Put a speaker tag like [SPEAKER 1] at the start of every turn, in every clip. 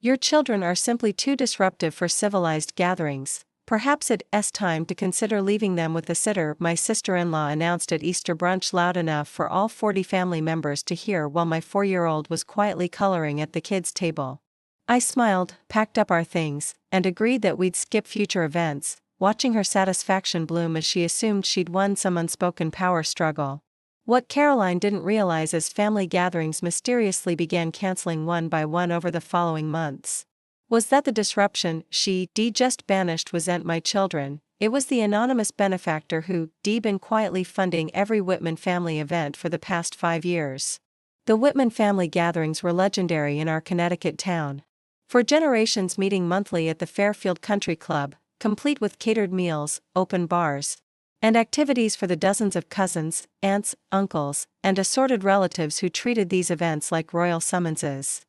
[SPEAKER 1] Your children are simply too disruptive for civilized gatherings. Perhaps it's time to consider leaving them with a sitter, my sister-in-law announced at Easter brunch loud enough for all 40 family members to hear while my 4-year-old was quietly coloring at the kids' table. I smiled, packed up our things, and agreed that we'd skip future events, watching her satisfaction bloom as she assumed she'd won some unspoken power struggle. What Caroline didn't realize as family gatherings mysteriously began canceling one by one over the following months was that the disruption she'd just banished wasn't my children. It was the anonymous benefactor who'd been quietly funding every Whitman family event for the past 5 years. The Whitman family gatherings were legendary in our Connecticut town. For generations, meeting monthly at the Fairfield Country Club, complete with catered meals, open bars, and activities for the dozens of cousins, aunts, uncles, and assorted relatives who treated these events like royal summonses.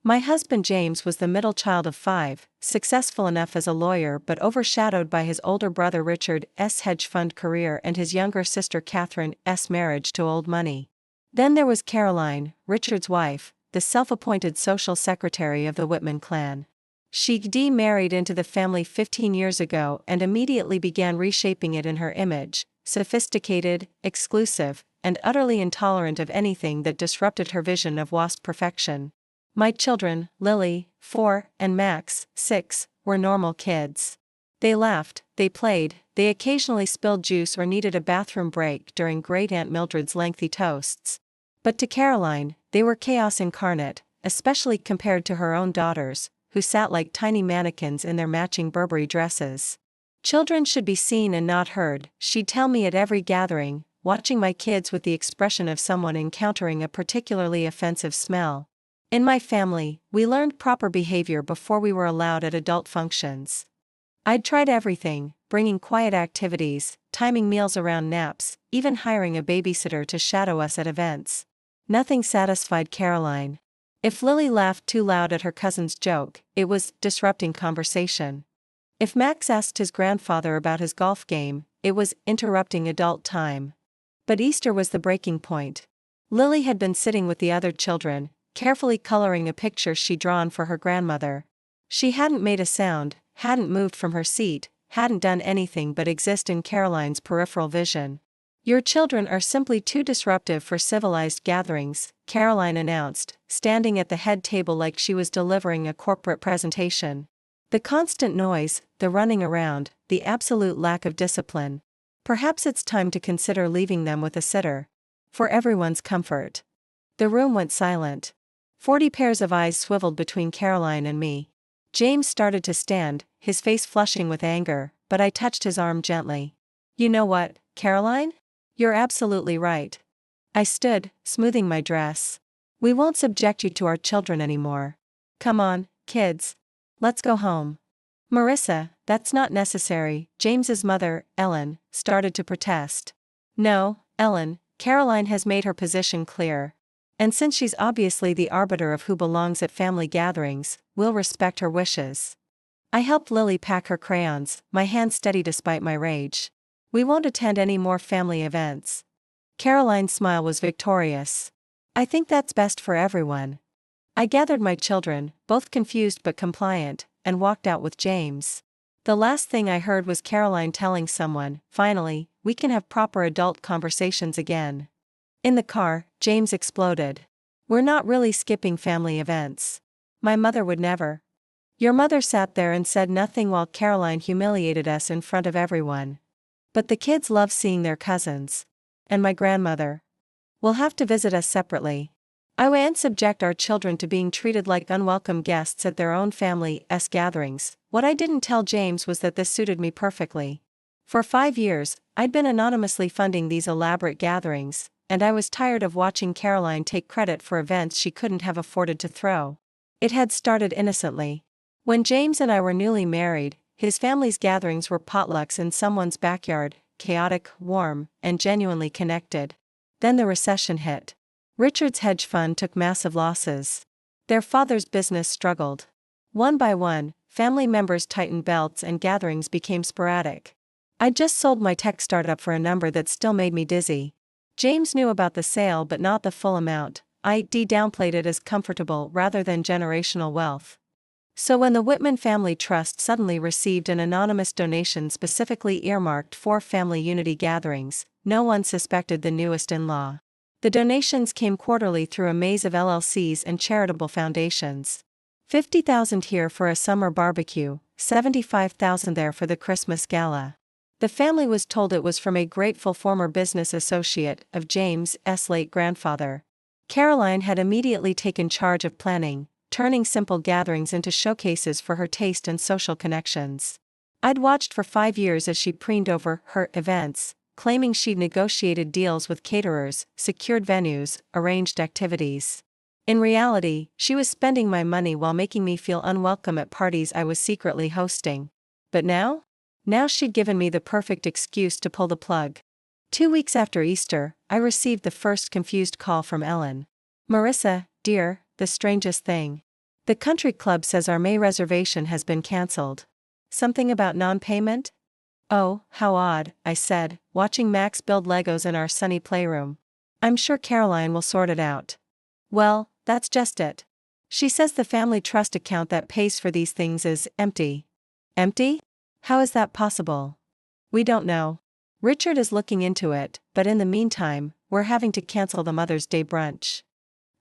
[SPEAKER 1] My husband James was the middle child of 5, successful enough as a lawyer but overshadowed by his older brother Richard's hedge fund career and his younger sister Catherine's marriage to old money. Then there was Caroline, Richard's wife, the self-appointed social secretary of the Whitman clan. She'd married into the family 15 years ago and immediately began reshaping it in her image, sophisticated, exclusive, and utterly intolerant of anything that disrupted her vision of WASP perfection. My children, Lily, 4, and Max, 6, were normal kids. They laughed, they played, they occasionally spilled juice or needed a bathroom break during Great Aunt Mildred's lengthy toasts. But to Caroline, they were chaos incarnate, especially compared to her own daughters, who sat like tiny mannequins in their matching Burberry dresses. Children should be seen and not heard, she'd tell me at every gathering, watching my kids with the expression of someone encountering a particularly offensive smell. In my family, we learned proper behavior before we were allowed at adult functions. I'd tried everything, bringing quiet activities, timing meals around naps, even hiring a babysitter to shadow us at events. Nothing satisfied Caroline. If Lily laughed too loud at her cousin's joke, it was disrupting conversation. If Max asked his grandfather about his golf game, it was interrupting adult time. But Easter was the breaking point. Lily had been sitting with the other children, carefully coloring a picture she'd drawn for her grandmother. She hadn't made a sound, hadn't moved from her seat, hadn't done anything but exist in Caroline's peripheral vision. Your children are simply too disruptive for civilized gatherings, Caroline announced, standing at the head table like she was delivering a corporate presentation. The constant noise, the running around, the absolute lack of discipline. Perhaps it's time to consider leaving them with a sitter. For everyone's comfort. The room went silent. 40 pairs of eyes swiveled between Caroline and me. James started to stand, his face flushing with anger, but I touched his arm gently. You know what, Caroline? You're absolutely right. I stood, smoothing my dress. We won't subject you to our children anymore. Come on, kids. Let's go home. Marissa, that's not necessary, James's mother, Ellen, started to protest. No, Ellen, Caroline has made her position clear. And since she's obviously the arbiter of who belongs at family gatherings, we'll respect her wishes. I helped Lily pack her crayons, my hand steady despite my rage. We won't attend any more family events. Caroline's smile was victorious. I think that's best for everyone. I gathered my children, both confused but compliant, and walked out with James. The last thing I heard was Caroline telling someone, finally, we can have proper adult conversations again. In the car, James exploded. We're not really skipping family events. My mother would never. Your mother sat there and said nothing while Caroline humiliated us in front of everyone. But the kids love seeing their cousins. And my grandmother will have to visit us separately. I won't subject our children to being treated like unwelcome guests at their own family's gatherings. What I didn't tell James was that this suited me perfectly. For 5 years, I'd been anonymously funding these elaborate gatherings, and I was tired of watching Caroline take credit for events she couldn't have afforded to throw. It had started innocently. When James and I were newly married, his family's gatherings were potlucks in someone's backyard, chaotic, warm, and genuinely connected. Then the recession hit. Richard's hedge fund took massive losses. Their father's business struggled. One by one, family members tightened belts and gatherings became sporadic. I'd just sold my tech startup for a number that still made me dizzy. James knew about the sale but not the full amount. I downplayed it as comfortable rather than generational wealth. So when the Whitman Family Trust suddenly received an anonymous donation specifically earmarked for family unity gatherings, no one suspected the newest in-law. The donations came quarterly through a maze of LLCs and charitable foundations. 50,000 here for a summer barbecue, 75,000 there for the Christmas gala. The family was told it was from a grateful former business associate of James's late grandfather. Caroline had immediately taken charge of planning, turning simple gatherings into showcases for her taste and social connections. I'd watched for 5 years as she preened over her events, claiming she'd negotiated deals with caterers, secured venues, arranged activities. In reality, she was spending my money while making me feel unwelcome at parties I was secretly hosting. But now? Now she'd given me the perfect excuse to pull the plug. 2 weeks after Easter, I received the first confused call from Ellen. "Marissa, dear, the strangest thing. The country club says our May reservation has been cancelled. Something about non-payment?" "Oh, how odd," I said, watching Max build Legos in our sunny playroom. "I'm sure Caroline will sort it out." "Well, that's just it. She says the family trust account that pays for these things is empty." "Empty? How is that possible?" "We don't know. Richard is looking into it, but in the meantime, we're having to cancel the Mother's Day brunch."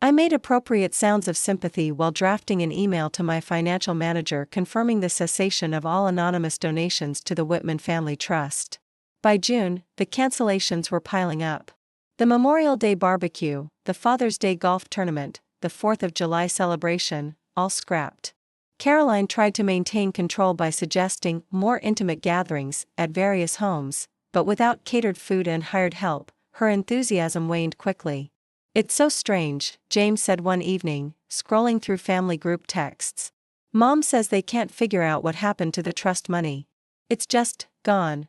[SPEAKER 1] I made appropriate sounds of sympathy while drafting an email to my financial manager confirming the cessation of all anonymous donations to the Whitman Family Trust. By June, the cancellations were piling up. The Memorial Day barbecue, the Father's Day golf tournament, the 4th of July celebration, all scrapped. Caroline tried to maintain control by suggesting more intimate gatherings at various homes, but without catered food and hired help, her enthusiasm waned quickly. "It's so strange," James said one evening, scrolling through family group texts. "Mom says they can't figure out what happened to the trust money. It's just gone."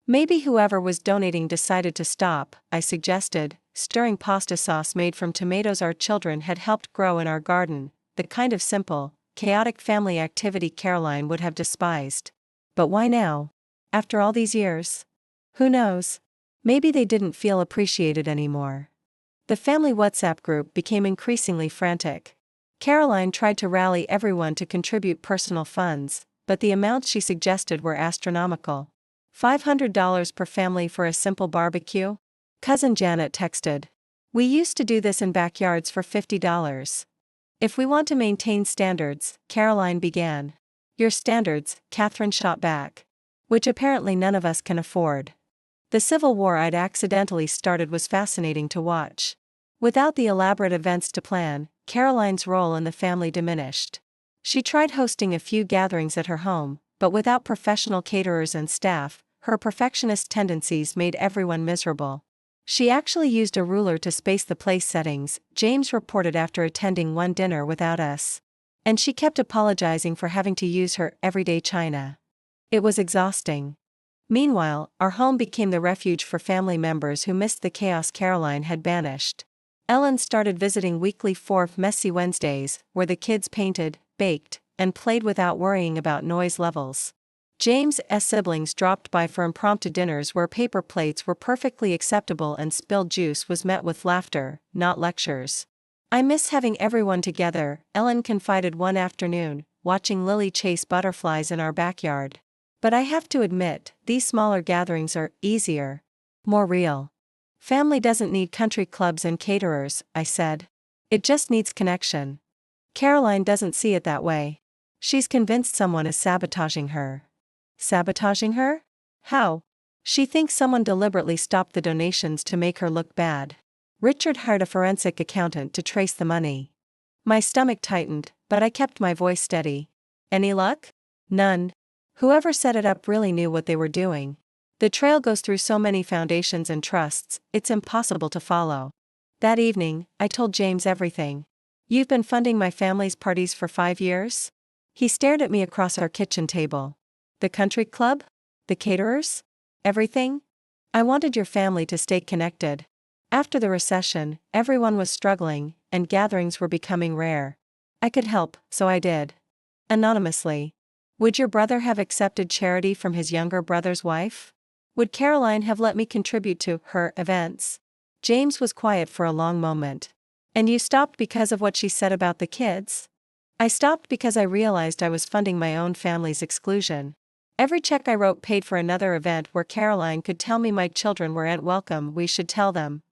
[SPEAKER 1] "Maybe whoever was donating decided to stop," I suggested, stirring pasta sauce made from tomatoes our children had helped grow in our garden, the kind of simple, chaotic family activity Caroline would have despised. But why now? After all these years? Who knows? Maybe they didn't feel appreciated anymore. The family WhatsApp group became increasingly frantic. Caroline tried to rally everyone to contribute personal funds, but the amounts she suggested were astronomical. $500 per family for a simple barbecue? Cousin Janet texted. "We used to do this in backyards for $50. "If we want to maintain standards," Caroline began. "Your standards," Catherine shot back. "Which apparently none of us can afford." The civil war I'd accidentally started was fascinating to watch. Without the elaborate events to plan, Caroline's role in the family diminished. She tried hosting a few gatherings at her home, but without professional caterers and staff, her perfectionist tendencies made everyone miserable. She actually used a ruler to space the place settings, James reported after attending one dinner without us. And she kept apologizing for having to use her everyday china. It was exhausting. Meanwhile, our home became the refuge for family members who missed the chaos Caroline had banished. Ellen started visiting weekly for Messy Wednesdays, where the kids painted, baked, and played without worrying about noise levels. James's siblings dropped by for impromptu dinners where paper plates were perfectly acceptable and spilled juice was met with laughter, not lectures. "I miss having everyone together," Ellen confided one afternoon, watching Lily chase butterflies in our backyard. "But I have to admit, these smaller gatherings are easier. More real. Family doesn't need country clubs and caterers," I said. "It just needs connection." Caroline doesn't see it that way. She's convinced someone is sabotaging her. Sabotaging her? How? She thinks someone deliberately stopped the donations to make her look bad. Richard hired a forensic accountant to trace the money. My stomach tightened, but I kept my voice steady. "Any luck?" "None. Whoever set it up really knew what they were doing. The trail goes through so many foundations and trusts, it's impossible to follow." That evening, I told James everything. "You've been funding my family's parties for 5 years?" He stared at me across our kitchen table. "The country club? The caterers? Everything? I wanted your family to stay connected. After the recession, everyone was struggling, and gatherings were becoming rare. I could help, so I did. Anonymously. Would your brother have accepted charity from his younger brother's wife? Would Caroline have let me contribute to her events?" James was quiet for a long moment. "And you stopped because of what she said about the kids?" I stopped because I realized I was funding my own family's exclusion. Every check I wrote paid for another event where Caroline could tell me my children weren't welcome. We should tell them.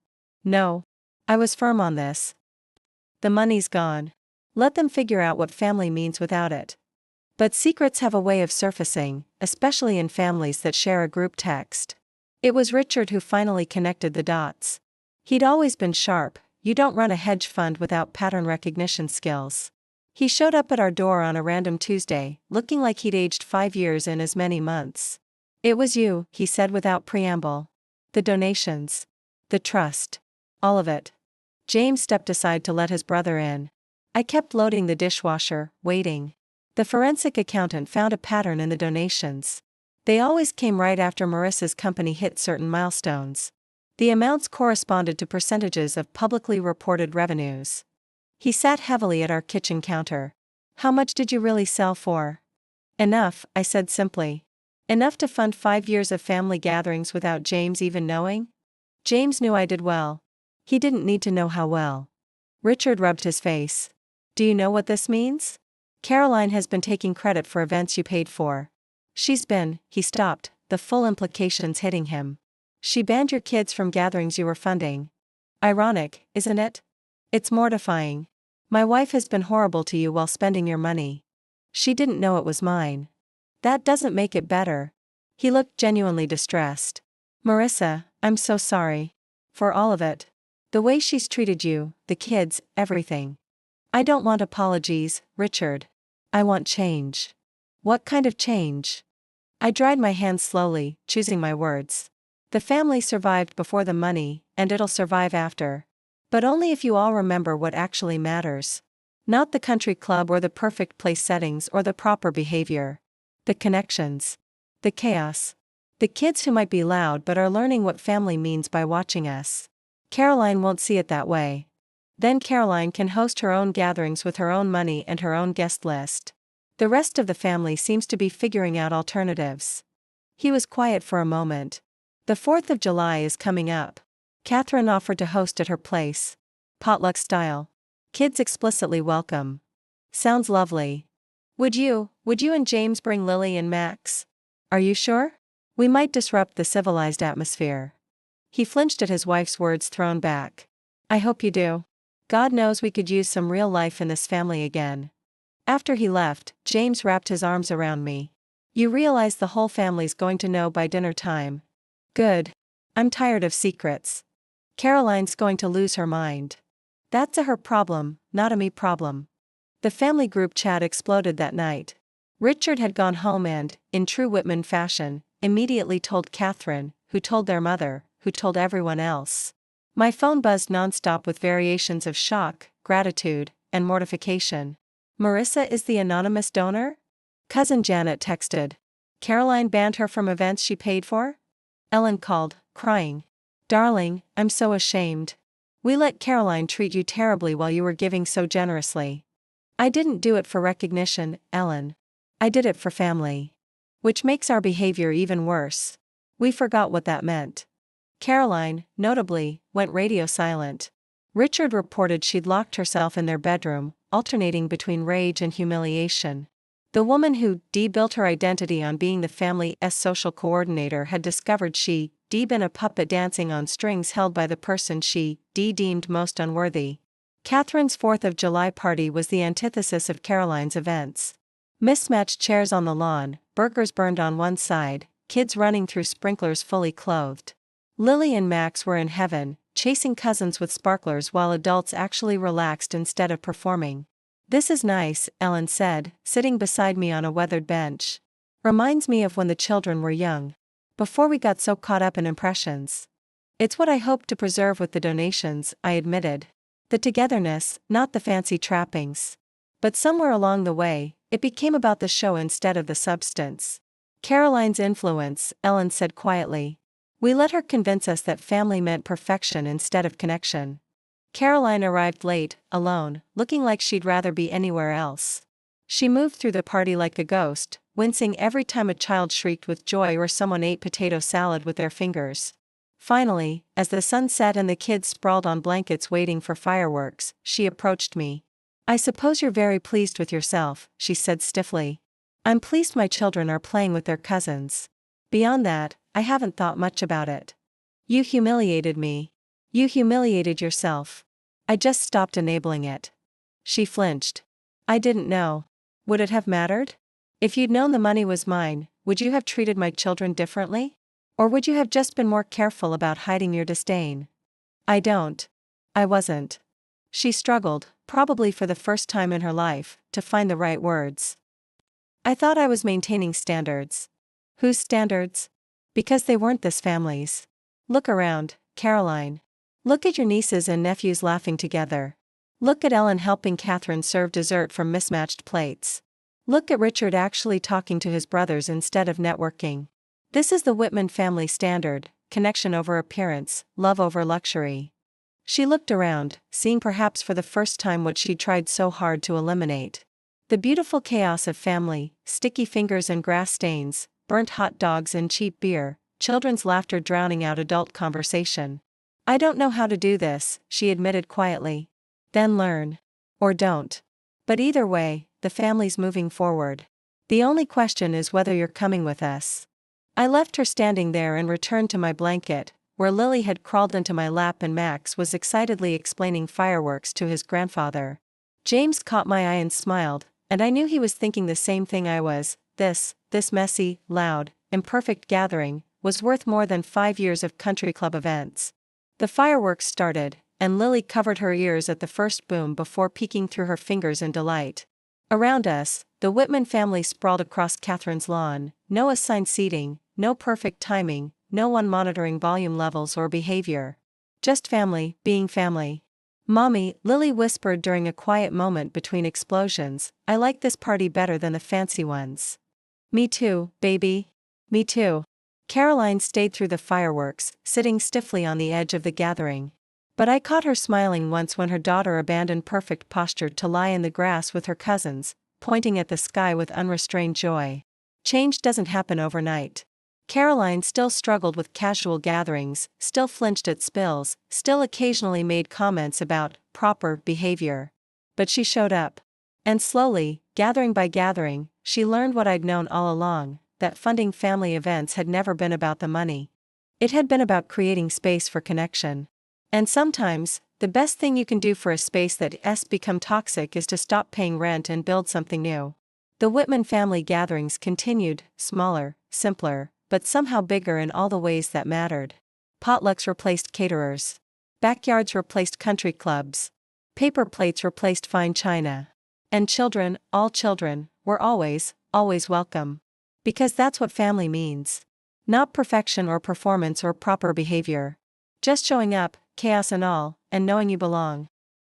[SPEAKER 1] No. I was firm on this. The money's gone. Let them figure out what family means without it. But secrets have a way of surfacing, especially in families that share a group text. It was Richard who finally connected the dots. He'd always been sharp. You don't run a hedge fund without pattern recognition skills. He showed up at our door on a random Tuesday, looking like he'd aged 5 years in as many months. It was you, he said without preamble. The donations. The trust. All of it. James stepped aside to let his brother in. I kept loading the dishwasher, waiting. The forensic accountant found a pattern in the donations. They always came right after Marissa's company hit certain milestones. The amounts corresponded to percentages of publicly reported revenues. He sat heavily at our kitchen counter. How much did you really sell for? Enough, I said simply. Enough to fund 5 years of family gatherings without James even knowing? James knew I did well. He didn't need to know how well. Richard rubbed his face. Do you know what this means? Caroline has been taking credit for events you paid for. She's been, he stopped, the full implications hitting him. She banned your kids from gatherings you were funding. Ironic, isn't it? It's mortifying. My wife has been horrible to you while spending your money. She didn't know it was mine. That doesn't make it better. He looked genuinely distressed. Marissa, I'm so sorry. For all of it. The way she's treated you, the kids, everything. I don't want apologies, Richard. I want change. What kind of change? I dried my hands slowly, choosing my words. The family survived before the money, and it'll survive after. But only if you all remember what actually matters. Not the country club or the perfect place settings or the proper behavior. The connections. The chaos. The kids who might be loud but are learning what family means by watching us. Caroline won't see it that way. Then Caroline can host her own gatherings with her own money and her own guest list. The rest of the family seems to be figuring out alternatives. He was quiet for a moment. The 4th of July is coming up. Catherine offered to host at her place. Potluck style. Kids explicitly welcome. Sounds lovely. Would you and James bring Lily and Max? Are you sure? We might disrupt the civilized atmosphere. He flinched at his wife's words thrown back. I hope you do. God knows we could use some real life in this family again. After he left, James wrapped his arms around me. You realize the whole family's going to know by dinner time. Good. I'm tired of secrets. Caroline's going to lose her mind. That's a her problem, not a me problem. The family group chat exploded that night. Richard had gone home and, in true Whitman fashion, immediately told Catherine, who told their mother, who told everyone else. My phone buzzed nonstop with variations of shock, gratitude, and mortification. Marissa is the anonymous donor? Cousin Janet texted. Caroline banned her from events she paid for? Ellen called, crying. Darling, I'm so ashamed. We let Caroline treat you terribly while you were giving so generously. I didn't do it for recognition, Ellen. I did it for family. Which makes our behavior even worse. We forgot what that meant. Caroline, notably, went radio silent. Richard reported she'd locked herself in their bedroom, alternating between rage and humiliation. The woman who built her identity on being the family's social coordinator had discovered she'd been a puppet dancing on strings held by the person she deemed most unworthy. Catherine's 4th of July party was the antithesis of Caroline's events. Mismatched chairs on the lawn, burgers burned on one side, kids running through sprinklers fully clothed. Lily and Max were in heaven, chasing cousins with sparklers while adults actually relaxed instead of performing. This is nice, Ellen said, sitting beside me on a weathered bench. Reminds me of when the children were young. Before we got so caught up in impressions. It's what I hoped to preserve with the donations, I admitted. The togetherness, not the fancy trappings. But somewhere along the way, it became about the show instead of the substance. Caroline's influence, Ellen said quietly. We let her convince us that family meant perfection instead of connection. Caroline arrived late, alone, looking like she'd rather be anywhere else. She moved through the party like a ghost, wincing every time a child shrieked with joy or someone ate potato salad with their fingers. Finally, as the sun set and the kids sprawled on blankets waiting for fireworks, she approached me. I suppose you're very pleased with yourself, she said stiffly. I'm pleased my children are playing with their cousins. Beyond that, I haven't thought much about it. You humiliated me. You humiliated yourself. I just stopped enabling it. She flinched. I didn't know. Would it have mattered? If you'd known the money was mine, would you have treated my children differently? Or would you have just been more careful about hiding your disdain? I don't. I wasn't. She struggled, probably for the first time in her life, to find the right words. I thought I was maintaining standards. Whose standards? Because they weren't this family's. Look around, Caroline. Look at your nieces and nephews laughing together. Look at Ellen helping Catherine serve dessert from mismatched plates. Look at Richard actually talking to his brothers instead of networking. This is the Whitman family standard: connection over appearance, love over luxury. She looked around, seeing perhaps for the first time what she'd tried so hard to eliminate. The beautiful chaos of family, sticky fingers and grass stains, burnt hot dogs and cheap beer, children's laughter drowning out adult conversation. I don't know how to do this, she admitted quietly. Then learn. Or don't. But either way, the family's moving forward. The only question is whether you're coming with us. I left her standing there and returned to my blanket, where Lily had crawled into my lap and Max was excitedly explaining fireworks to his grandfather. James caught my eye and smiled, and I knew he was thinking the same thing I was. This messy, loud, imperfect gathering was worth more than 5 years of country club events. The fireworks started, and Lily covered her ears at the first boom before peeking through her fingers in delight. Around us, the Whitman family sprawled across Catherine's lawn, no assigned seating, no perfect timing, no one monitoring volume levels or behavior. Just family, being family. Mommy, Lily whispered during a quiet moment between explosions, I like this party better than the fancy ones. Me too, baby. Me too. Caroline stayed through the fireworks, sitting stiffly on the edge of the gathering. But I caught her smiling once when her daughter abandoned perfect posture to lie in the grass with her cousins, pointing at the sky with unrestrained joy. Change doesn't happen overnight. Caroline still struggled with casual gatherings, still flinched at spills, still occasionally made comments about proper behavior. But she showed up. And slowly, gathering by gathering, she learned what I'd known all along, that funding family events had never been about the money. It had been about creating space for connection. And sometimes, the best thing you can do for a space that's become toxic is to stop paying rent and build something new. The Whitman family gatherings continued, smaller, simpler, but somehow bigger in all the ways that mattered. Potlucks replaced caterers. Backyards replaced country clubs. Paper plates replaced fine china. And children, all children, were always welcome. Because that's what family means. Not perfection or performance or proper behavior. Just showing up, chaos and all, and knowing you belong.